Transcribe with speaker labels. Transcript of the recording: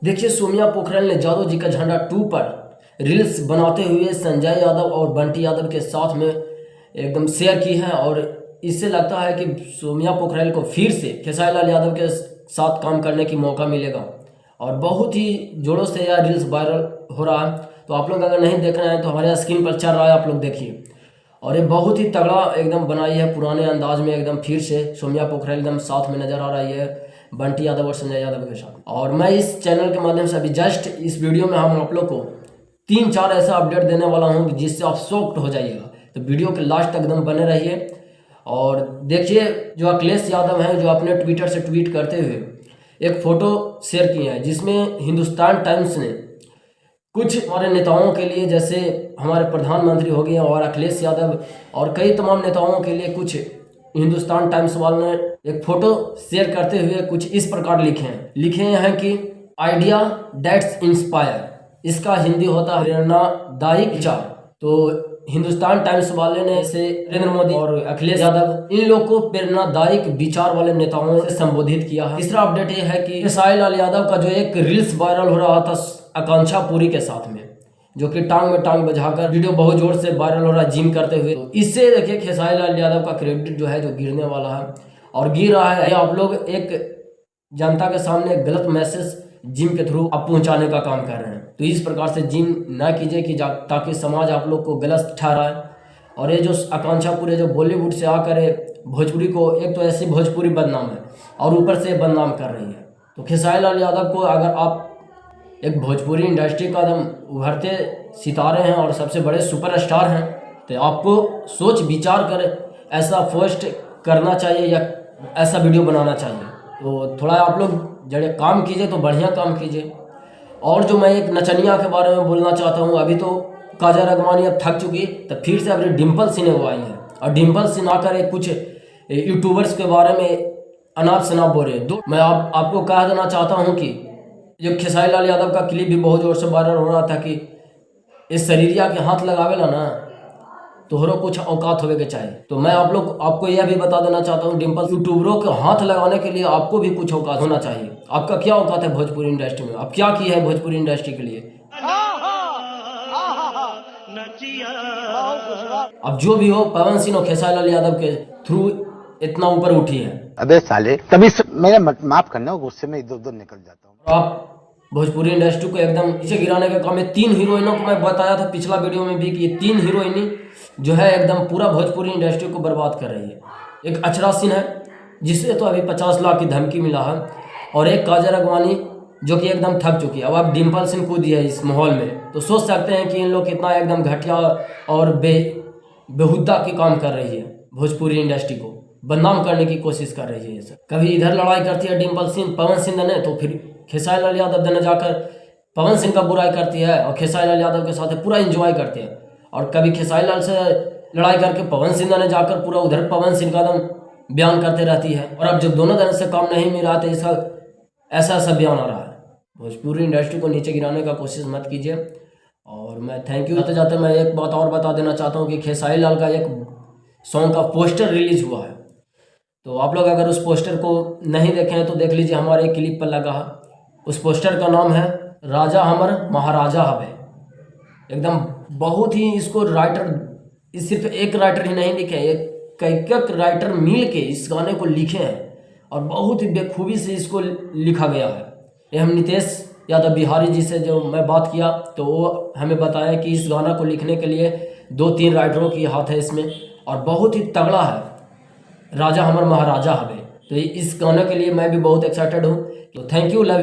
Speaker 1: देखिए, सोमिया पोखरल ने जादव जी का झंडा 2 पर रील्स बनाते हुए संजय यादव और बंटी यादव के साथ में एकदम शेयर की है। और इससे लगता है कि सोमिया पोखरल को फिर से खेसारी लाल यादव के साथ काम करने की मौका मिलेगा। और बहुत ही जोरों से यह रील्स वायरल हो रहा है। तो आप लोग अगर नहीं देख रहे हैं तो हमारे स्क्रीन पर चल रहा है, आप लोग देखिए। और ये बहुत ही तगड़ा एकदम बनाई है, पुराने अंदाज में एकदम फिर से सोमिया पोखरल एकदम साथ में नजर आ रही है बंटी यादव और संजय यादव के साथ। और मैं इस चैनल के माध्यम से अभी जस्ट इस वीडियो में हम आप लोग को 3-4 ऐसा अपडेट देने वाला हूँ जिससे आप शॉक्ड हो जाइएगा। तो वीडियो के लास्ट तक एकदम बने रहिए। और देखिए, जो अखिलेश यादव हैं, जो अपने ट्विटर से ट्वीट करते हुए एक फ़ोटो शेयर किए हैं जिसमें हिंदुस्तान टाइम्स ने कुछ हमारे नेताओं के लिए, जैसे हमारे प्रधानमंत्री हो गए और अखिलेश यादव और कई तमाम नेताओं के लिए, कुछ हिंदुस्तान टाइम्स वालों ने एक फ़ोटो शेयर करते हुए कुछ इस प्रकार लिखे हैं कि आइडिया दैट्स इंस्पायर। इसका हिंदी होता है प्रेरणादायक विचार। तो हिंदुस्तान टाइम्स वाले ने इसे नरेंद्र मोदी और अखिलेश यादव इन लोग को प्रेरणादायक विचार वाले नेताओं से संबोधित किया है। तीसरा अपडेट ये है कि खेसारी लाल यादव का जो एक रील्स वायरल हो रहा था आकांक्षा पुरी के साथ में, जो कि टांग में टांग बजाकर वीडियो बहुत जोर से वायरल हो रहा है जिम करते हुए। तो इससे देखिए खेसारी लाल यादव का क्रेडिट जो है जो गिरने वाला है और गिर रहा है। आप लोग एक जनता के सामने गलत मैसेज जिम के थ्रू आप पहुंचाने का काम कर रहे हैं। तो इस प्रकार से जिम ना कीजिए कि ताकि समाज आप लोग को गलत ठहराए। और ये जो आकांक्षा पूरे जो बॉलीवुड से आकर भोजपुरी को, एक तो ऐसी भोजपुरी बदनाम है और ऊपर से बदनाम कर रही है। तो खेसारी लाल यादव को, अगर आप एक भोजपुरी इंडस्ट्री का एकदम उभरते सितारे हैं और सबसे बड़े सुपरस्टार हैं, तो आपको सोच विचार कर ऐसा पोस्ट करना चाहिए या ऐसा वीडियो बनाना चाहिए। तो थोड़ा आप लोग जड़े काम कीजिए तो बढ़िया काम कीजिए। और जो मैं एक नचनिया के बारे में बोलना चाहता हूँ, अभी तो काजल राघवानी अब थक चुकी, तो फिर से अभी डिम्पल सिंह वो आई है और डिम्पल सिंह आकर कुछ यूट्यूबर्स के बारे में अनाप शनाप बोल रहे। मैं आपको कह देना चाहता हूँ कि जो खेसारी लाल यादव का क्लिप भी बहुत जोर से वायरल हो रहा था कि इस शरीरिया के हाथ लगावेला ना तोहरो कुछ औकात होवे के चाहिए। तो मैं आपको यह भी बता देना चाहता हूँ, डिम्पल यूट्यूबरों के हाथ लगाने के लिए आपको भी कुछ औकात होना चाहिए। आपका क्या औकात है भोजपुरी इंडस्ट्री में? आप क्या किया है भोजपुरी इंडस्ट्री के लिए? अब जो भी हो, पवन सिंह और खेसारी लाल यादव के थ्रू इतना ऊपर उठी है।
Speaker 2: अबे साले, तभी मेरा माफ करना, गुस्से में इधर उधर निकल जाता हूँ।
Speaker 1: आप भोजपुरी इंडस्ट्री को एकदम नीचे गिराने का काम है। 3 हीरोइनों को मैं बताया था पिछला वीडियो में भी कि 3 हीरोइनी जो है एकदम पूरा भोजपुरी इंडस्ट्री को बर्बाद कर रही है। एक अक्षरा सिंह है जिसे तो अभी 50 लाख की धमकी मिला है, और एक काजल राघवानी जो कि एकदम थक चुकी है। अब आप डिम्पल सिंह कूद दिया इस माहौल में, तो सोच सकते हैं कि इन लोग कितना एकदम घटिया और बेहुदा की काम कर रही है। भोजपुरी इंडस्ट्री को बदनाम करने की कोशिश कर रही है। ये सब कभी इधर लड़ाई करती है डिम्पल सिंह पवन सिंह ने, तो फिर खेसारी लाल यादव ने जाकर पवन सिंह का बुराई करती है और खेसारी लाल यादव के साथ पूरा एंजॉय करते हैं। और कभी खेसारी लाल से लड़ाई करके पवन सिंह ने जाकर पूरा उधर पवन सिंह का दम बयान करते रहती है। और अब जब दोनों तरह से काम नहीं मिल रहा तो इसका ऐसा बयान आ रहा है। भोजपुरी इंडस्ट्री को नीचे गिराने का कोशिश मत कीजिए। और मैं थैंक यू जाते जाते मैं एक बात और बता देना चाहता हूँ कि खेसारी लाल का एक सॉन्ग का पोस्टर रिलीज हुआ है। तो आप लोग अगर उस पोस्टर को नहीं देखे हैं तो देख लीजिए, हमारे क्लिप पर लगा है। उस पोस्टर का नाम है राजा हमर महाराजा हवे। एकदम बहुत ही इसको राइटर, सिर्फ एक राइटर ही नहीं लिखे, एक राइटर मिल के इस गाने को लिखे हैं और बहुत ही बेखूबी से इसको लिखा गया है। ये हम नितेश यादव बिहारी जी से जो मैं बात किया तो वो हमें बताया कि इस गाना को लिखने के लिए 2-3 राइटरों की हाथ है इसमें, और बहुत ही तगड़ा है, राजा हमर महाराजा हवे। तो इस गाने के लिए मैं भी बहुत एक्साइटेड हूँ। तो थैंक यू, लव यू।